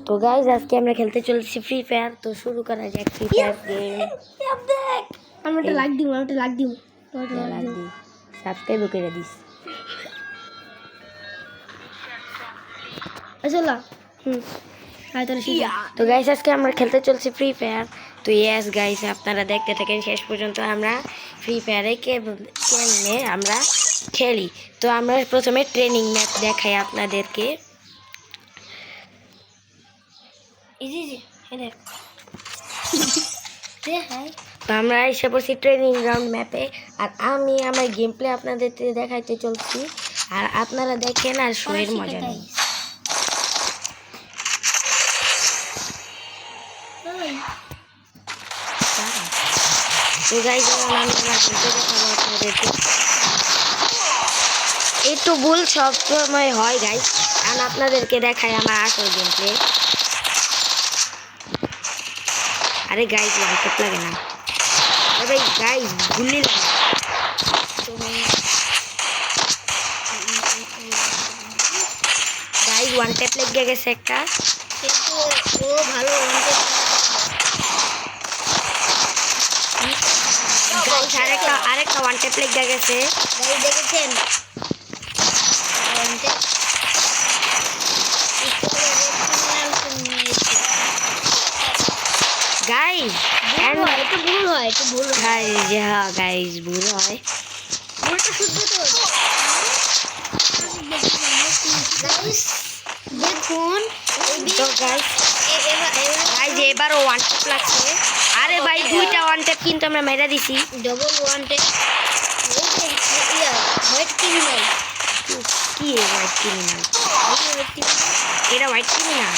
তো গাইজ আজকে আমরা খেলতে চলেছি ফ্রি ফায়ার। তো শুরু করা যাক ফ্রি ফায়ার গেম। দেখ আমি একটা লাইক দিব, সাবস্ক্রাইব করে দিস। আসলে তো গাইজ আজকে আমরা খেলতে চলছি ফ্রি ফায়ার। তো ইয়েস গাইজ, আপনারা দেখতে থাকেন শেষ পর্যন্ত। আমরা ফ্রি ফায়ারে কেমনে আমরা খেলি। তো আমরা প্রথমে ট্রেনিং ম্যাচ দেখাই আপনাদেরকে। তো আমরা এসে পড়ছি ট্রেনিং গ্রাউন্ড ম্যাপে। আর আমি আমার গেম প্লে আপনাদের দেখাইতে চলছি, আর আপনারা দেখেন আর শরীর মজা নেই। তো গাইজ আমি আমার গেমপ্লে দেখাবো আপনাদেরকে। একটু ভুল সব সময় হয় গাইজ, আর আপনাদেরকে দেখাই আমার আসল গেমপ্লে। আরে গাইজ ওয়ান ট্যাপ লাগে না, আরে গাইজ গুলি লাগে। গাইজ ওয়ান ট্যাপ লেগে গেছে একটা, ও ভালো আরেকটা ওয়ান ট্যাপ লেগে গেছে। গাইজ দেখেছেন গাইজ একটু ভুল হয় গাইজ, হ্যাঁ গাইজ ভুল হয়। ভুলটা শুদ্ধ তো দেখুন। তো গাইজ এবারও ওয়ান ট্যাপ লাগছে। আরে ভাই দুইটা ওয়ান ট্যাপ কিন্তু আমরা মেরে দিছি। Double one tap white criminal. কি হোয়াইট ক্রিমিনাল? এটা হোয়াইট ক্রিমিনাল।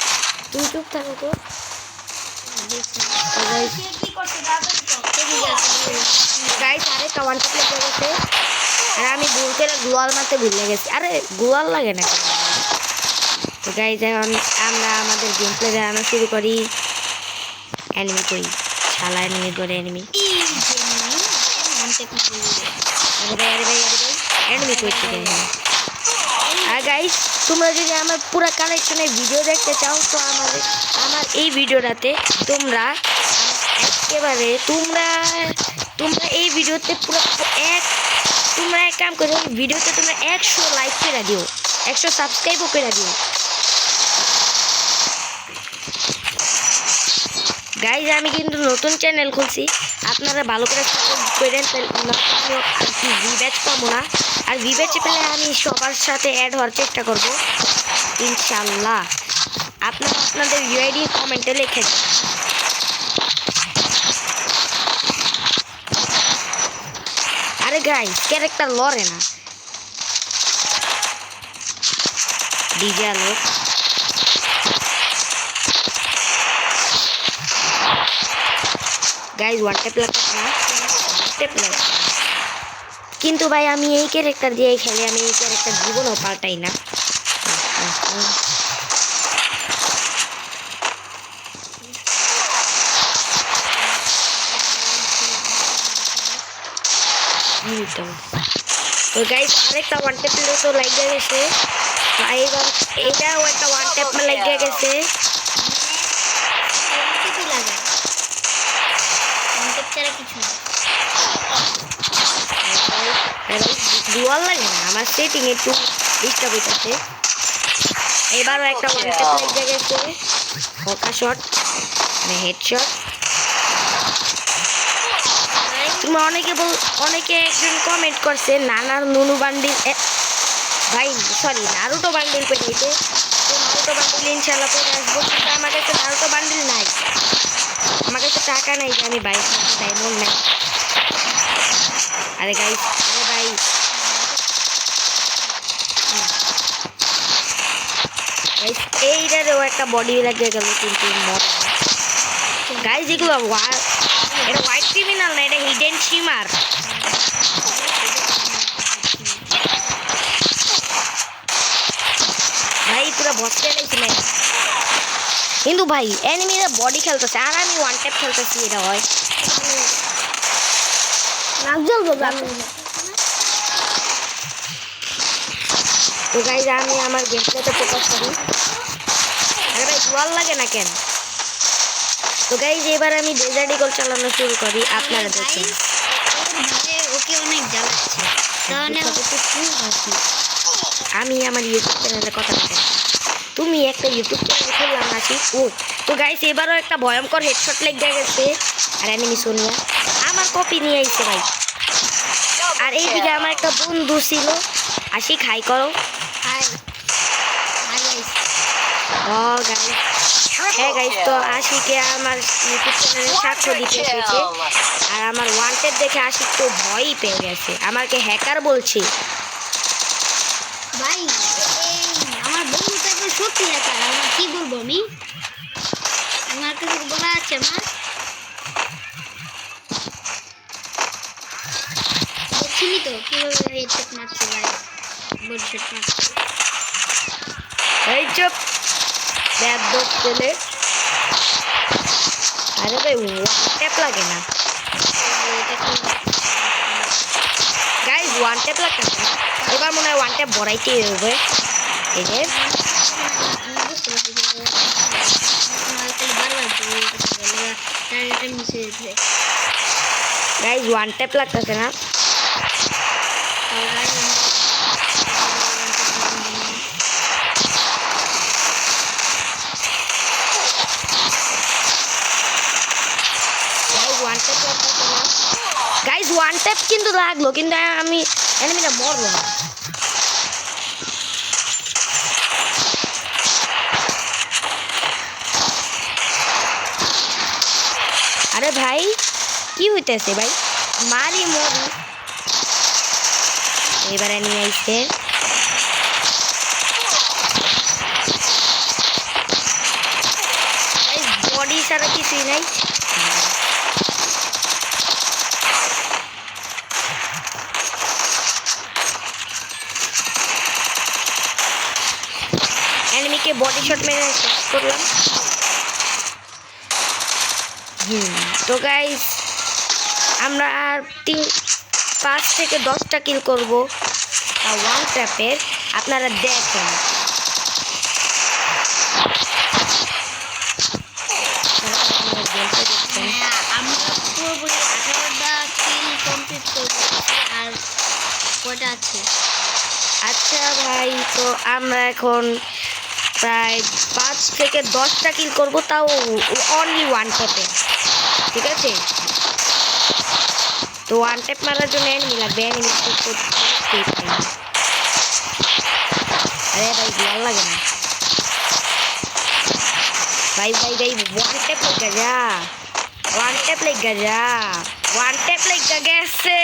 তুমি চুপ থাকো তো। গাইজ আরেকটা ওয়ান ট্যাপ লেগে গেছে, আর আমি ভুল করে গ্লোয়াল মারতে ভুলে গেছি। আরে গ্লোয়াল লাগে না। তো গাইজ এখন আমরা আমাদের গেম প্লে দেখানো শুরু করি। এনিমি কই? শালা এনিমি করে এনিমি। এনিমি করছে আর গাইজ তোমরা যদি আমার পুরো কালেকশনের ভিডিও দেখতে চাও, তো আমার এই ভিডিওটাতে তোমরা একেবারে তোমরা এই ভিডিওতে পুরো তোমরা এক কাম করো, ভিডিওতে তোমরা 100 লাইক করে দিও, 100 সাবস্ক্রাইবও করে দিও। গাইজ আমি কিন্তু নতুন চ্যানেল খুলছি, আপনারা ভালো করে সাপোর্ট করেন। ভি ব্যাচ পাবো না, আর ভি ব্যাচে পেলে আমি সবার সাথে অ্যাড হওয়ার চেষ্টা করবো ইনশাল্লাহ। আপনারা আপনাদের ইউআইডি কমেন্টে লিখে দিন। আরে গাইজ ক্যারেক্টার লড়ে না, ডিজে আলো। গাইজ ওয়ান ট্যাপ লাগছে না, কিন্তু ভাই আমি এই ক্যারেক্টার দিয়েই খেলি, আমি এই ক্যারেক্টার জীবনও পাল্টাই না। তো গাইজ আরেকটা ওয়ান ট্যাপ তো লাগিয়ে গেছে, এটাও একটা ওয়ান ট্যাপ লাগিয়ে গেছে। দুয়াল লাগে না, আমার সেটিং একটু ডিস্টার্ব হইতেছে। এবারও একটা ওয়ান ট্যাপ লেগে গেছে, ফোকা শট মানে হেডশট। তুমি অনেকে একজন কমেন্ট করছে নানার নুনু বান্ডিল, ভাই সরি নারুটো বান্ডিল পেয়েছে। তো নারুটো বান্ডিল ইনশাল্লাহ পরে আসবো, কিন্তু আমার কাছে নারুটো বান্ডিল নাই, আমার কাছে টাকা নাই যে আমি বাইক ডায়মন্ড নাই। আরে গাইস, আরে ভাই এইটারও একটা বডি লাগিয়ে গেল, কিন্তু গাইস এগুলো এটা হোয়াইট ক্রিমিনাল না, এটা হিডেন স্ট্রিমার। ভাই পুরো ভস্তে লাগছে না, কিন্তু ভাই এনিমিরা বডি খেলতেছে আর আমি ওয়ান ট্যাপ খেলতেছি। এটা হয় তো গাইজ আমি আমার গেমপ্লেতে ফোকাস করি। আরে ভাই ওয়াল লাগে না কেন? তো গাইজ এবার আমি ডেজার্ট ইগল চালানো শুরু করি, আপনারা দেখুন। ওকে অনেক জ্বালাচ্ছে, তাহলে আমি আমার ইউটিউব চ্যানেলে কথা বলছি। তুমি একটা ইউটিউব চ্যানেল খুললাম নাকি? ও তো গাইস এবারও একটা ভয়ঙ্কর হেডশট লেগে গেছে। আর এনিমি সোনিয়া আমার কপি নিয়ে আইছে ভাই। আর এইদিকে আমার একটা বন্ধু ছিল, আশিক হাই করো। হাই হাই ও গাইস, হ্যাঁ গাইস, তো আশিকে আমার ইউটিউব চ্যানেলে সাক্ষ্য দিতে এসেছে। আর আমার ওয়ান্টেড দেখে আশিক তো ভয়ই পেয়ে গেছে, আমাকে হ্যাকার বলছে। ভাই আমার বন্ধু তো একদম সত্যি হ্যাকার, আমার কি বলবো আমি, আমার কিছু বলা আছে আমার। দেখছিনি তো কিভাবে হেডশট মারছে ভাই, বডি শট মারছে। এই চুপ ব্যাদ ছেলে। আরে ভাই ওয়ান ট্যাপ লাগে না গাইজ, ওয়ান ট্যাপ লাগতেছে না। এবার মনে হয় ওয়ান ট্যাপ বড়াইতেই হবে। এই যে গাইজ ওয়ান ট্যাপ লাগতেছে না। গাইজ ওয়ান ট্যাপ কিন্তু লাগলো, কিন্তু আমি এনিমিটা মরলো না। আরে ভাই কি হইতেছে ভাই, মারি মরি। এবারে নিয়ে আইছে বডি ছাড়া কিছুই নাই। এনিমিকে বডি শট মেরে শেষ করলাম। তো গাইস আমরা আর 5 থেকে 10টা কিল করব ওয়ান ট্র্যাপের, আপনারা দেখেন। আমরা পুরোপুরি 18টা কিল কমপ্লিট করবো, আর কয়টা আছে? আচ্ছা ভাই, তো আমরা এখন প্রায় 5 থেকে 10টা কিল করবো, তাও অনলি ওয়ান ট্যাপে, ঠিক আছে? তো ওয়ান ট্যাপ মারার জন্য এনিমি লাগবে, এনিমি আরে ভাই ভালো লাগে না ভাই। ভাই ভাই ওয়ান ট্যাপ লেগে যা, ওয়ান ট্যাপ লেগে যা, ওয়ান ট্যাপ লেগে গেছে।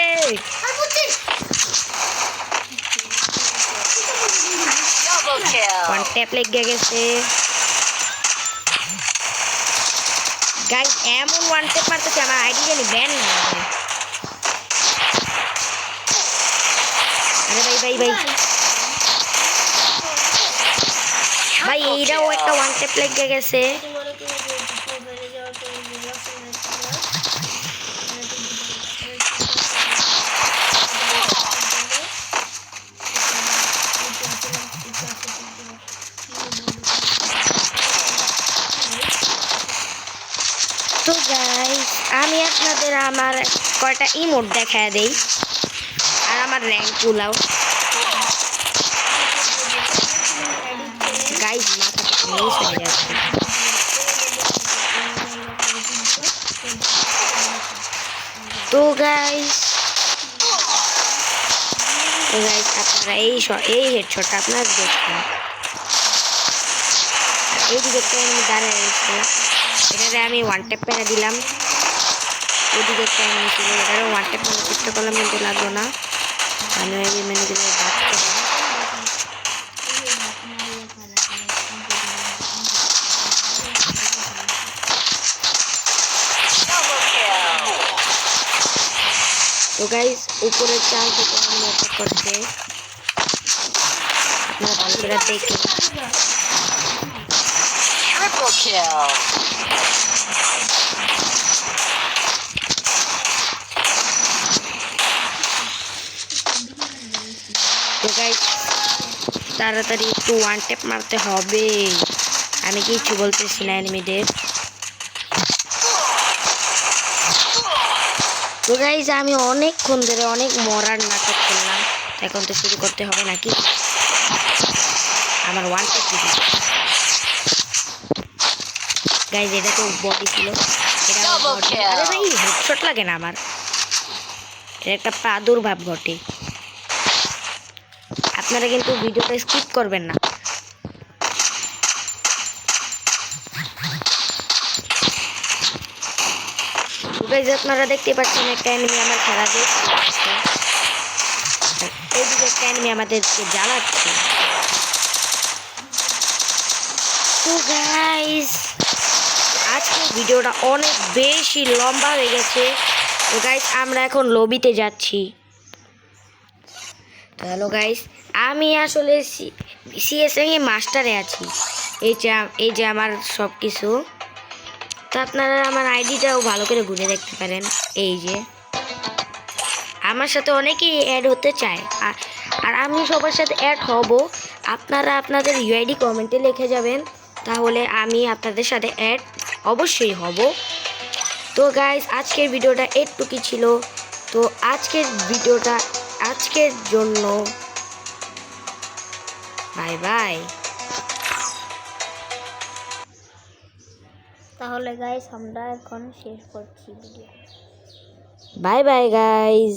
ওয়ান ট্যাপ লেগে গেছে গাইস, এমন ওয়ান ট্যাপ মারতেছে আমার আইডি জানি ব্যান না হবে। আরে ভাই ভাই ভাই ভাই এইটাও একটা ওয়ান ট্যাপ লেগে গেছে। তো গাইস আমি আপনাদের আমার কয়টা ইমোট দেখায় দেই আর আমার র্যাঙ্ক পুলাও। গাইস মাথা মিস হয়ে যাচ্ছে। তো গাইস আপনারা এই হেডশটটা আপনারা দেখুন। এইদিকে একটা এনিমি দাঁড়িয়ে রয়েছে, এটাতে আমি ওয়ান ট্যাপ মেরে দিলাম। ওইদিকে একটা এনিমি ছিল, এটারও ওয়ান ট্যাপ মেরে চেষ্টা করলাম কিন্তু লাগলো না। আমি এই মেনে দিলে বাদ করলাম। তো গাইস উপরের চাল থেকে আমি অ্যাটাক করছে, আপনারা ভালো করে দেখেন। Triple kill. তো গাইস তাড়াতাড়ি একটু ওয়ান ট্যাপ মারতে হবে। আমি কিছু বলতেছি না এনিমিদের। তো গাইজ আমি অনেকক্ষণ ধরে অনেক মরার নাটক করলাম, এখন তো শুরু করতে হবে নাকি। আমার 150 গাইজ, এটা তো বডি ছিল, এটা Double kill. আরে ভাই হেডশট লাগে না আমার, এটা একটা প্রাদুর্ভাব ঘটে। আপনারা কিন্তু ভিডিওটা স্কিপ করবেন না। গাইজ আপনারা দেখতে পাচ্ছেন একটা এনিমি আমার খেলা দেখছে, এইদিকে একটা এনিমি আমাদেরকে জ্বালাচ্ছে। তো গাইজ আজকের ভিডিওটা অনেক বেশি লম্বা হয়ে গেছে। তো গাইজ আমরা এখন লবিতে যাচ্ছি। তো হ্যালো গাইজ, আমি আসলে সিএসএ মাস্টারে আছি। এই যে আমার সব কিছু। তো আপনারা আমার আইডিটাও ভালো করে ঘুরে দেখতে পারেন। এই যে আমার সাথে অনেকেই অ্যাড হতে চায়, আর আমি সবার সাথে অ্যাড হব। আপনারা আপনাদের ইউআইডি কমেন্টে লিখে যাবেন, তাহলে আমি আপনাদের সাথে অ্যাড অবশ্যই হব। তো গাইজ আজকের ভিডিওটা একটুকুই ছিল। তো আজকের জন্য বাই বাই। তাহলে গাইস আমরা এখন শেষ করছি ভিডিও। Bye bye guys.